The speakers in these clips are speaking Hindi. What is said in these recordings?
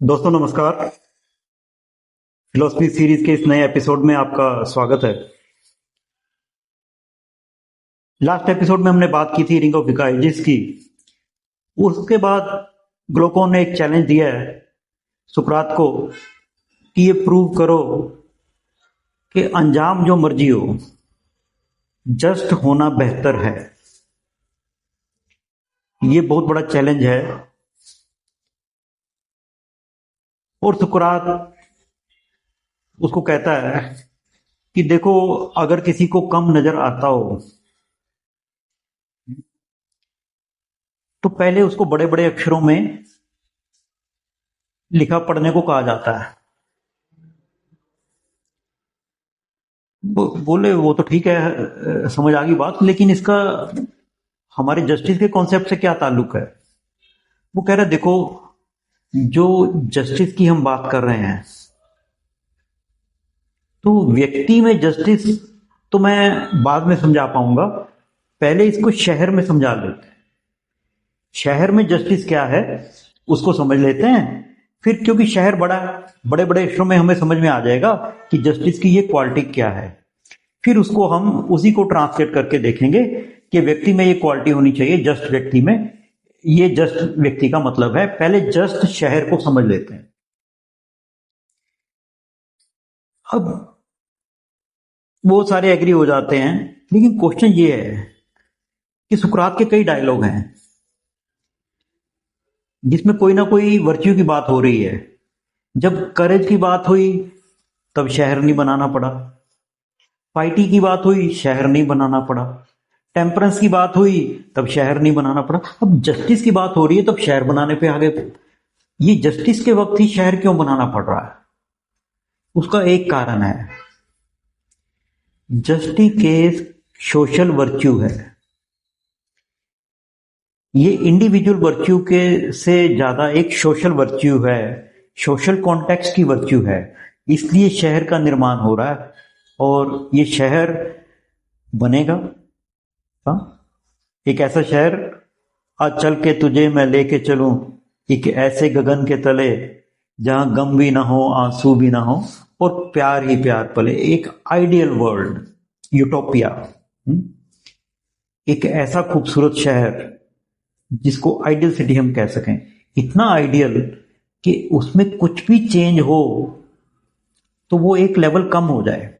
दोस्तों नमस्कार। फिलोसफी सीरीज के इस नए एपिसोड में आपका स्वागत है। लास्ट एपिसोड में हमने बात की थी रिंग ऑफ एजेस की। उसके बाद ग्लोकोन ने एक चैलेंज दिया है सुकरात को कि ये प्रूव करो कि अंजाम जो मर्जी हो, जस्ट होना बेहतर है। ये बहुत बड़ा चैलेंज है और सुकरात उसको कहता है कि देखो, अगर किसी को कम नजर आता हो तो पहले उसको बड़े बड़े अक्षरों में लिखा पढ़ने को कहा जाता है। बोले वो तो ठीक है, समझ आ गई बात, लेकिन इसका हमारे जस्टिस के कॉन्सेप्ट से क्या ताल्लुक है। वो कह रहा है देखो, जो जस्टिस की हम बात कर रहे हैं तो व्यक्ति में जस्टिस तो मैं बाद में समझा पाऊंगा, पहले इसको शहर में समझा लेते हैं। शहर में जस्टिस क्या है उसको समझ लेते हैं, फिर क्योंकि शहर बड़ा है, बड़े बड़े अक्षरों में हमें समझ में आ जाएगा कि जस्टिस की ये क्वालिटी क्या है। फिर उसको हम उसी को ट्रांसलेट करके देखेंगे कि व्यक्ति में ये क्वालिटी होनी चाहिए, जस्ट व्यक्ति में ये जस्ट व्यक्ति का मतलब है। पहले जस्ट शहर को समझ लेते हैं। अब वो सारे एग्री हो जाते हैं, लेकिन क्वेश्चन ये है कि सुकरात के कई डायलॉग हैं जिसमें कोई ना कोई वर्च्यू की बात हो रही है। जब करेज की बात हुई तब शहर नहीं बनाना पड़ा, पाइटी की बात हुई शहर नहीं बनाना पड़ा, टेम्परेंस की बात हुई तब शहर नहीं बनाना पड़ा। अब जस्टिस की बात हो रही है तब शहर बनाने पे आ गए। ये जस्टिस के वक्त ही शहर क्यों बनाना पड़ रहा है? उसका एक कारण है, जस्टिस केस सोशल वर्च्यू है। ये इंडिविजुअल वर्च्यू के से ज्यादा एक सोशल वर्च्यू है, सोशल कॉन्टेक्स्ट की वर्च्यू है। इसलिए शहर का निर्माण हो रहा है और ये शहर बनेगा। हाँ, एक ऐसा शहर, आज चल के तुझे मैं लेके चलूं एक ऐसे गगन के तले जहां गम भी ना हो, आंसू भी ना हो और प्यार ही प्यार पले। एक आइडियल वर्ल्ड, यूटोपिया, एक ऐसा खूबसूरत शहर जिसको आइडियल सिटी हम कह सकें। इतना आइडियल कि उसमें कुछ भी चेंज हो तो वो एक लेवल कम हो जाए।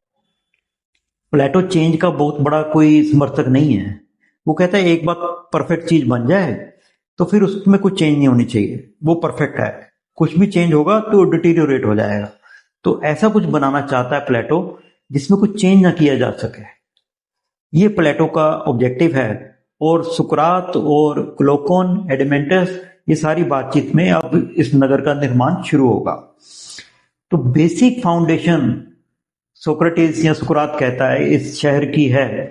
प्लेटो चेंज का बहुत बड़ा कोई समर्थक नहीं है। वो कहता है एक बार परफेक्ट चीज बन जाए तो फिर उसमें कुछ चेंज नहीं होनी चाहिए, वो परफेक्ट है। कुछ भी चेंज होगा तो डिटीरियोरेट हो जाएगा। तो ऐसा कुछ बनाना चाहता है प्लेटो जिसमें कुछ चेंज ना किया जा सके। ये प्लेटो का ऑब्जेक्टिव है और सुकरात और ग्लोकोन, एडिमेंटस, ये सारी बातचीत में अब इस नगर का निर्माण शुरू होगा। तो बेसिक फाउंडेशन सोक्रेटिस या सुकरात कहता है इस शहर की है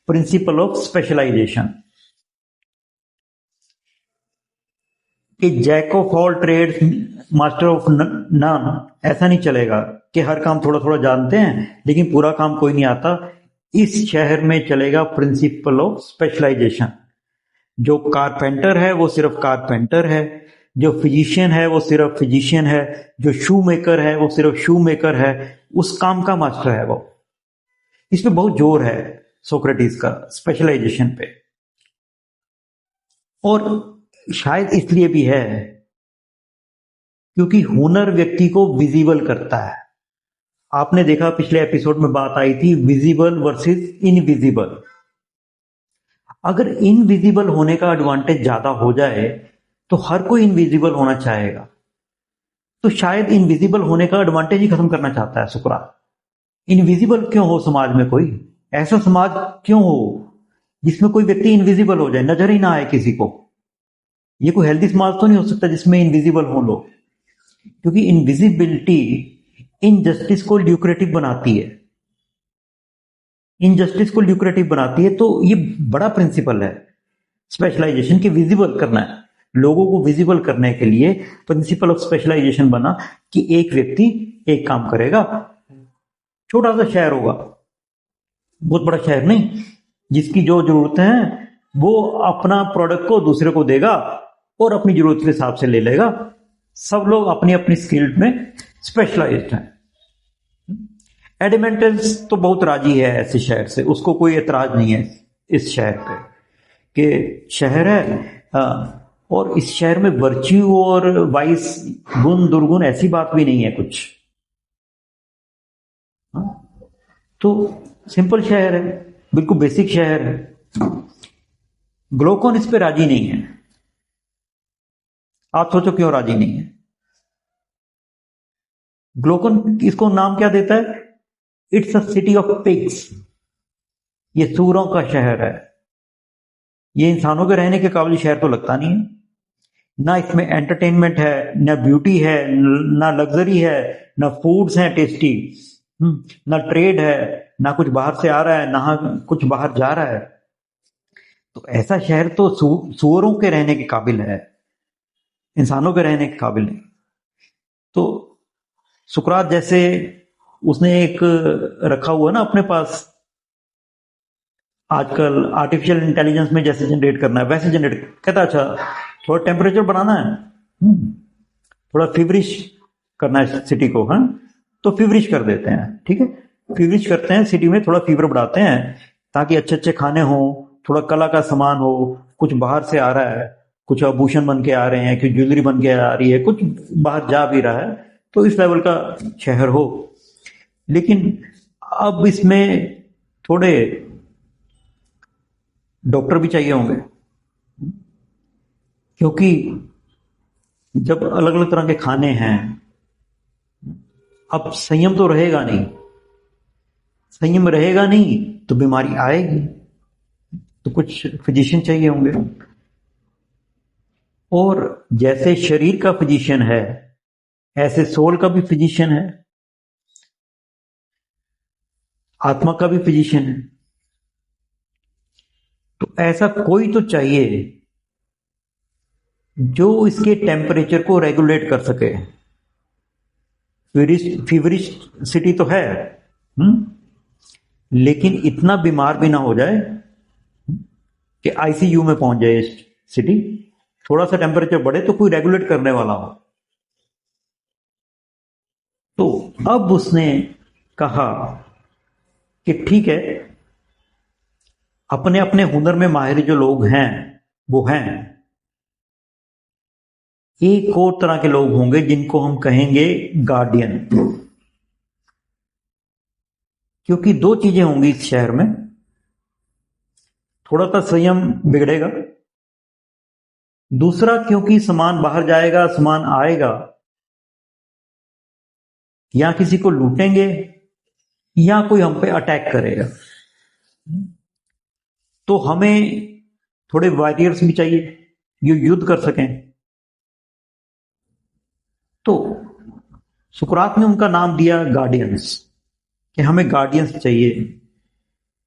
प्रिंसिपल ऑफ स्पेशलाइजेशन, कि jack of all trades master of none. ऐसा नहीं चलेगा कि हर काम थोड़ा थोड़ा जानते हैं लेकिन पूरा काम कोई नहीं आता। इस शहर में चलेगा प्रिंसिपल ऑफ स्पेशलाइजेशन। जो कारपेंटर है वो सिर्फ कारपेंटर है, जो फिजिशियन है वो सिर्फ फिजिशियन है, जो शू मेकर है वो सिर्फ शू मेकर है, उस काम का मास्टर है वो। इस पे बहुत जोर है सोक्रेटिस का, स्पेशलाइजेशन पे। और शायद इसलिए भी है क्योंकि हुनर व्यक्ति को विजिबल करता है। आपने देखा पिछले एपिसोड में बात आई थी विजिबल वर्सेस इनविजिबल। अगर इनविजिबल होने का एडवांटेज ज्यादा हो जाए तो हर कोई इनविजिबल होना चाहेगा। तो शायद इनविजिबल होने का एडवांटेज ही खत्म करना चाहता है सुकरात। इनविजिबल क्यों हो समाज में? कोई ऐसा समाज क्यों हो जिसमें कोई व्यक्ति इनविजिबल हो जाए, नजर ही ना आए किसी को? ये कोई हेल्दी समाज तो नहीं हो सकता जिसमें इनविजिबल हो लोग, क्योंकि इनविजिबिलिटी इनजस्टिस को ल्यूक्रेटिव बनाती है। इनजस्टिस को ल्यूक्रेटिव बनाती है। तो ये बड़ा प्रिंसिपल है स्पेशलाइजेशन की, विजिबल करना है। लोगों को विजिबल करने के लिए प्रिंसिपल ऑफ स्पेशलाइजेशन बना कि एक व्यक्ति एक काम करेगा। छोटा सा शहर होगा, बहुत बड़ा शहर नहीं, जिसकी जो जरूरतें हैं वो अपना प्रोडक्ट को दूसरे को देगा और अपनी जरूरत के हिसाब से ले लेगा। सब लोग अपनी अपनी स्किल्ड में स्पेशलाइज्ड हैं। एडिमेंटल्स तो बहुत राजी है ऐसे शहर से, उसको कोई एतराज नहीं है इस शहर पे कि शहर है और इस शहर में वर्च्यू और वाइस गुण दुर्गुण ऐसी बात भी नहीं है कुछ। तो सिंपल शहर है, बिल्कुल बेसिक शहर है। ग्लोकन इस पे राजी नहीं है। आप सोचो क्यों राजी नहीं है? ग्लोकन इसको नाम क्या देता है? It's a city of pigs. ये सूरों का शहर है। ये इंसानों के रहने के काबिल शहर तो लगता नहीं है। ना इसमें एंटरटेनमेंट है, ना ब्यूटी है, ना लग्जरी है, ना फूड्स हैं टेस्टी, ना ट्रेड है, ना कुछ बाहर से आ रहा है, ना कुछ बाहर जा रहा है। तो ऐसा शहर तो सूअरों के रहने के काबिल है, इंसानों के रहने के काबिल नहीं। तो सुकरात जैसे उसने एक रखा हुआ ना अपने पास, आजकल आर्टिफिशियल इंटेलिजेंस में जैसे जनरेट करना है वैसे जनरेट कहता, अच्छा थोड़ा टेम्परेचर बढ़ाना है, थोड़ा फीवरिश करना है सिटी को, हाँ तो फीवरिश कर देते हैं, ठीक है, फीवरिश करते हैं, सिटी में थोड़ा फीवर बढ़ाते हैं ताकि अच्छे अच्छे खाने हो, थोड़ा कला का सामान हो, कुछ बाहर से आ रहा है, कुछ आभूषण बन के आ रहे हैं, कुछ ज्वेलरी बन के आ रही है, कुछ बाहर जा भी रहा है, तो इस लेवल का शहर हो। लेकिन अब इसमें थोड़े डॉक्टर भी चाहिए होंगे, क्योंकि जब अलग अलग तरह के खाने हैं, अब संयम तो रहेगा नहीं, संयम रहेगा नहीं तो बीमारी आएगी, तो कुछ फिजिशियन चाहिए होंगे। और जैसे शरीर का फिजिशियन है ऐसे सोल का भी फिजिशियन है, आत्मा का भी फिजिशियन है। तो ऐसा कोई तो चाहिए जो इसके टेम्परेचर को रेगुलेट कर सके। फीवरिश सिटी तो है, लेकिन इतना बीमार भी ना हो जाए कि आईसीयू में पहुंच जाए सिटी। थोड़ा सा टेम्परेचर बढ़े तो कोई रेगुलेट करने वाला हो। तो अब उसने कहा कि ठीक है, अपने अपने हुनर में माहिर जो लोग हैं वो हैं, एक और तरह के लोग होंगे जिनको हम कहेंगे गार्डियन। क्योंकि दो चीजें होंगी इस शहर में, थोड़ा सा संयम बिगड़ेगा, दूसरा क्योंकि सामान बाहर जाएगा, सामान आएगा, या किसी को लूटेंगे या कोई हम पे अटैक करेगा, तो हमें थोड़े वॉरियर्स भी चाहिए जो युद्ध कर सकें। तो सुकरात ने उनका नाम दिया गार्डियंस, कि हमें गार्डियंस चाहिए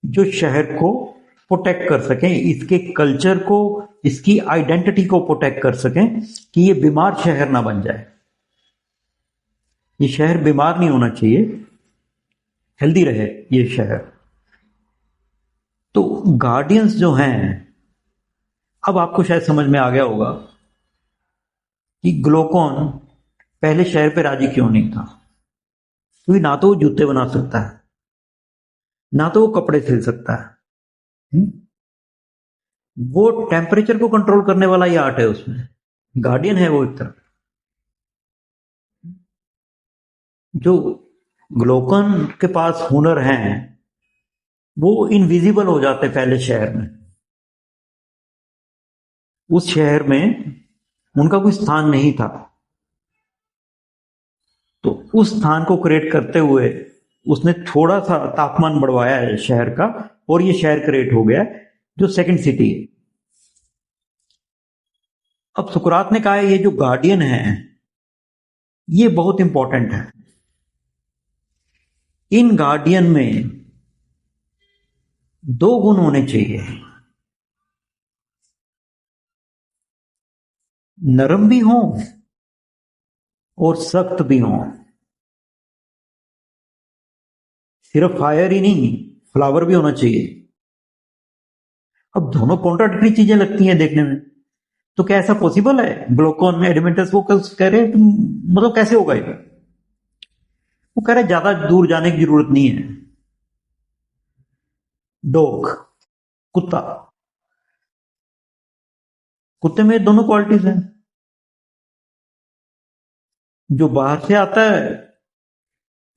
जो शहर को प्रोटेक्ट कर सकें, इसके कल्चर को, इसकी आइडेंटिटी को प्रोटेक्ट कर सकें, कि ये बीमार शहर ना बन जाए। ये शहर बीमार नहीं होना चाहिए, हेल्दी रहे ये शहर। तो गार्डियंस जो हैं, अब आपको शायद समझ में आ गया होगा कि ग्लोकॉन पहले शहर पे राजी क्यों नहीं था। क्योंकि ना तो वो जूते बना सकता है, ना तो वो कपड़े सिल सकता है, वो टेम्परेचर को कंट्रोल करने वाला ही आर्ट है उसमें, गार्डियन है वो एक तरह। जो ग्लोकन के पास हुनर हैं वो इनविजिबल हो जाते पहले शहर में। उस शहर में उनका कोई स्थान नहीं था, तो उस स्थान को क्रिएट करते हुए उसने थोड़ा सा तापमान बढ़वाया है शहर का, और ये शहर क्रिएट हो गया जो सेकंड सिटी है। अब सुकरात ने कहा ये जो गार्डियन है ये बहुत इंपॉर्टेंट है। इन गार्डियन में दो गुण होने चाहिए, नरम भी हों और सख्त भी हों। सिर्फ फायर ही नहीं, फ्लावर भी होना चाहिए। अब दोनों कॉन्ट्राडिक्टरी चीजें लगती हैं देखने में। तो क्या ऐसा पॉसिबल है? ग्लूकोन एडिमेंटस वो कह रहे हैं मतलब कैसे होगा ये? वो कह रहे ज्यादा दूर जाने की जरूरत नहीं है। डॉग, कुत्ता, कुत्ते में दोनों क्वालिटीज हैं। जो बाहर से आता है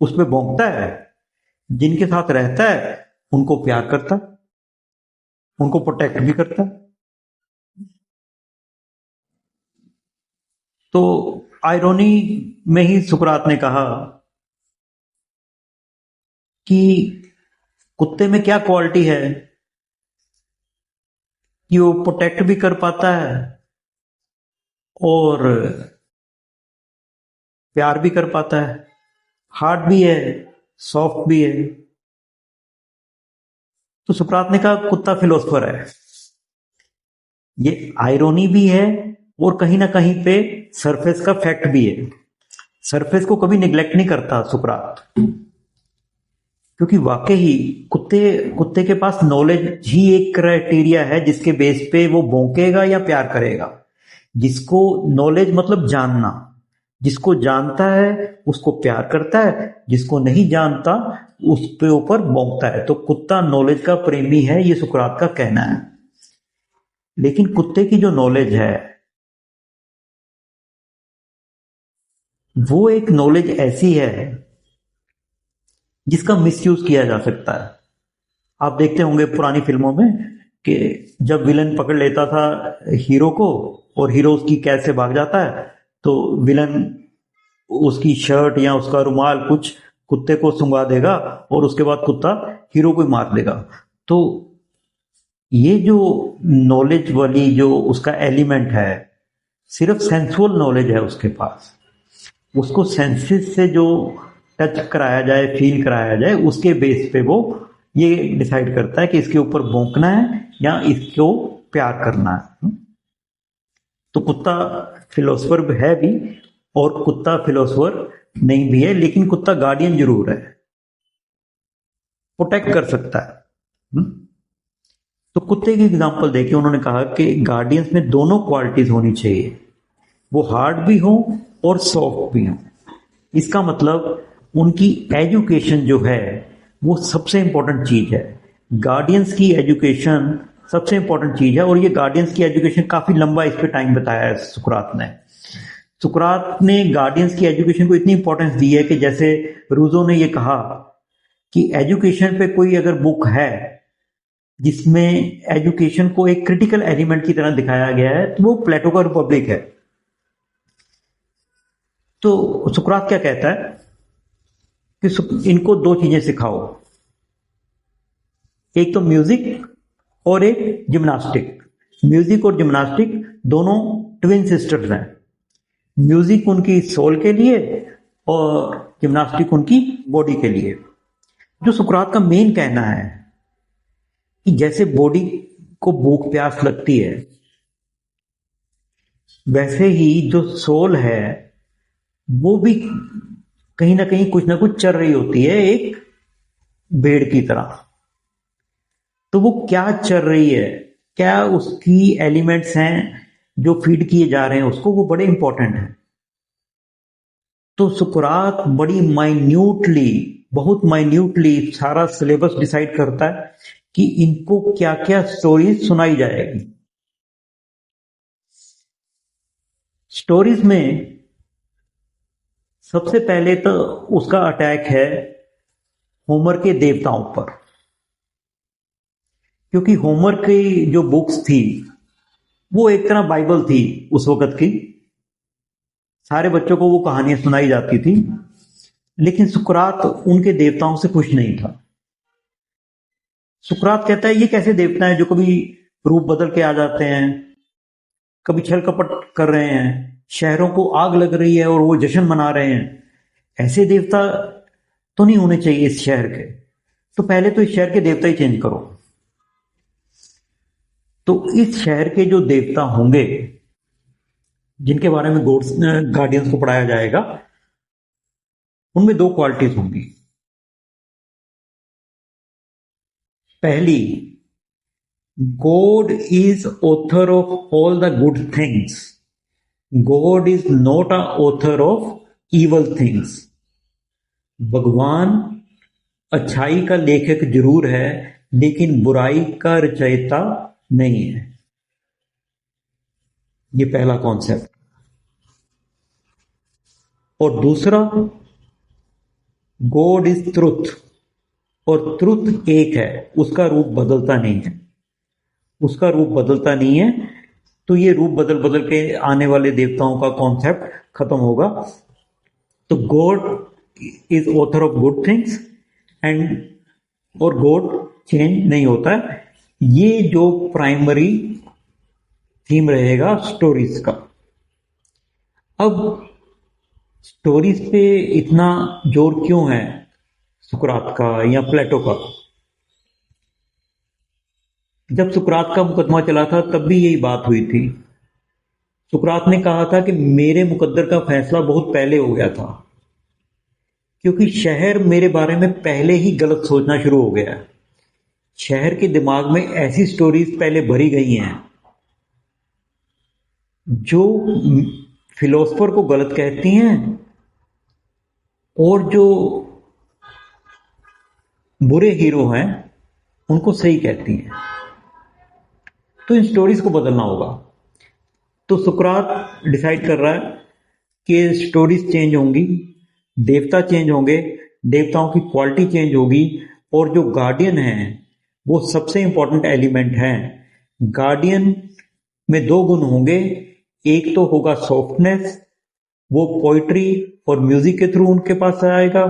उस पे भौंकता है, जिनके साथ रहता है उनको प्यार करता है, उनको प्रोटेक्ट भी करता है। तो आयरोनी में ही सुकरात ने कहा कि कुत्ते में क्या क्वालिटी है कि वो प्रोटेक्ट भी कर पाता है और प्यार भी कर पाता है, हार्ड भी है, सॉफ्ट भी है। तो सुकरात ने कहा कुत्ता फिलोसफर है। ये आयरोनी भी है और कहीं ना कहीं पे सरफेस का फैक्ट भी है। सरफेस को कभी निग्लेक्ट नहीं करता सुकरात, क्योंकि वाकई ही कुत्ते कुत्ते के पास नॉलेज ही एक क्राइटेरिया है जिसके बेस पे वो भौंकेगा या प्यार करेगा। जिसको नॉलेज मतलब जानना, जिसको जानता है उसको प्यार करता है, जिसको नहीं जानता उस पे ऊपर भौंकता है। तो कुत्ता नॉलेज का प्रेमी है, ये सुकरात का कहना है। लेकिन कुत्ते की जो नॉलेज है वो एक नॉलेज ऐसी है जिसका मिसयूज किया जा सकता है। आप देखते होंगे पुरानी फिल्मों में कि जब विलन पकड़ लेता था हीरो को और हीरो उसकी कैद से भाग जाता है, तो विलन उसकी शर्ट या उसका रुमाल कुछ कुत्ते को सुंघा देगा और उसके बाद कुत्ता हीरो को ही मार देगा। तो ये जो नॉलेज वाली जो उसका एलिमेंट है, सिर्फ सेंसुअल नॉलेज है उसके पास। उसको सेंसेस से जो टच कराया जाए, फील कराया जाए, उसके बेस पे वो ये डिसाइड करता है कि इसके ऊपर भौंकना है या इसको प्यार करना है। तो कुत्ता फिलोसफर है भी और कुत्ता फिलोसफर नहीं भी है, लेकिन कुत्ता गार्डियन जरूर है, प्रोटेक्ट कर सकता है। तो कुत्ते की एग्जांपल देके उन्होंने कहा कि गार्डियंस में दोनों क्वालिटीज होनी चाहिए, वो हार्ड भी हो और सॉफ्ट भी हो। इसका मतलब उनकी एजुकेशन जो है वो सबसे इंपॉर्टेंट चीज है। गार्डियंस की एजुकेशन सबसे इंपॉर्टेंट चीज है, और ये गार्डियंस की एजुकेशन काफी लंबा इस पे टाइम बताया है सुकरात ने। सुकरात ने गार्डियंस की एजुकेशन को इतनी इंपॉर्टेंस दी है कि जैसे रूजो ने ये कहा कि एजुकेशन पे कोई अगर बुक है जिसमें एजुकेशन को एक क्रिटिकल एलिमेंट की तरह दिखाया गया है तो वो प्लेटो का रिपब्लिक है। तो सुकरात क्या कहता है कि इनको दो चीजें सिखाओ, एक तो म्यूजिक और एक जिम्नास्टिक। म्यूजिक और जिम्नास्टिक दोनों ट्विन सिस्टर्स हैं। म्यूजिक उनकी सोल के लिए और जिम्नास्टिक उनकी बॉडी के लिए। जो सुकरात का मेन कहना है कि जैसे बॉडी को भूख प्यास लगती है, वैसे ही जो सोल है वो भी कहीं ना कुछ चल रही होती है, एक भेड़ की तरह। तो वो क्या चल रही है, क्या उसकी एलिमेंट्स हैं जो फीड किए जा रहे हैं उसको, वो बड़े इंपॉर्टेंट हैं। तो सुकरात बड़ी माइन्यूटली, बहुत माइन्यूटली सारा सिलेबस डिसाइड करता है कि इनको क्या क्या स्टोरीज सुनाई जाएगी। स्टोरीज में सबसे पहले तो उसका अटैक है होमर के देवताओं पर, क्योंकि होमर की जो बुक्स थी वो एक तरह बाइबल थी उस वक्त की। सारे बच्चों को वो कहानियां सुनाई जाती थी, लेकिन सुकरात उनके देवताओं से खुश नहीं था। सुकरात कहता है ये कैसे देवता हैं जो कभी रूप बदल के आ जाते हैं, कभी छल कपट कर रहे हैं, शहरों को आग लग रही है और वो जश्न मना रहे हैं। ऐसे देवता तो नहीं होने चाहिए इस शहर के। तो पहले तो इस शहर के देवता ही चेंज करो। तो इस शहर के जो देवता होंगे जिनके बारे में गॉड्स गार्डियंस को पढ़ाया जाएगा, उनमें दो क्वालिटीज होंगी। पहली, God is author of all the good things. God is not a author of evil things. भगवान अच्छाई का लेखक जरूर है, लेकिन बुराई का रचयिता नहीं है। ये पहला कॉन्सेप्ट। और दूसरा, गॉड इज ट्रुथ, और ट्रुथ एक है, उसका रूप बदलता नहीं है, उसका रूप बदलता नहीं है। तो ये रूप बदल बदल के आने वाले देवताओं का कॉन्सेप्ट खत्म होगा। तो God is author of good things and, और गॉड चेंज नहीं होता है। ये जो प्राइमरी थीम रहेगा स्टोरीज का। अब स्टोरीज पे इतना जोर क्यों है सुकरात का या प्लेटो का? जब सुकरात का मुकदमा चला था तब भी यही बात हुई थी। सुकरात ने कहा था कि मेरे मुकद्दर का फैसला बहुत पहले हो गया था, क्योंकि शहर मेरे बारे में पहले ही गलत सोचना शुरू हो गया है। शहर के दिमाग में ऐसी स्टोरीज पहले भरी गई हैं जो फिलोसफर को गलत कहती हैं और जो बुरे हीरो हैं उनको सही कहती हैं। तो इन स्टोरीज को बदलना होगा। तो सुकरात डिसाइड कर रहा है कि स्टोरीज चेंज होंगी, देवता चेंज होंगे, देवताओं की क्वालिटी चेंज होगी, और जो गार्डियन हैं वो सबसे इंपॉर्टेंट एलिमेंट हैं। गार्डियन में दो गुण होंगे, एक तो होगा सॉफ्टनेस, वो पोइट्री और म्यूजिक के थ्रू उनके पास आएगा,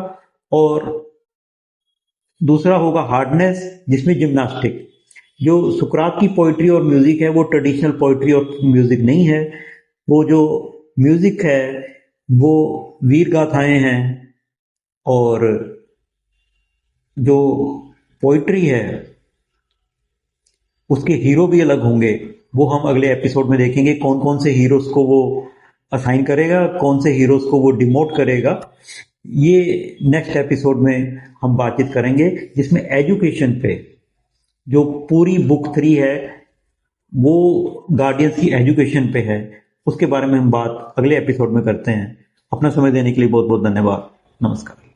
और दूसरा होगा हार्डनेस, जिसमें जिम्नास्टिक। जो सुकरात की पोइट्री और म्यूजिक है वो ट्रेडिशनल पोइट्री और म्यूजिक नहीं है। वो जो म्यूजिक है वो वीर गाथाएं हैं, और जो पोइट्री है उसके हीरो भी अलग होंगे। वो हम अगले एपिसोड में देखेंगे कौन कौन से हीरोज को वो असाइन करेगा, कौन से हीरोज को वो डिमोट करेगा। ये नेक्स्ट एपिसोड में हम बातचीत करेंगे, जिसमें एजुकेशन पे, जो पूरी बुक 3 है वो गार्डियंस की एजुकेशन पे है, उसके बारे में हम बात अगले एपिसोड में करते हैं। अपना समय देने के लिए बहुत बहुत धन्यवाद। नमस्कार।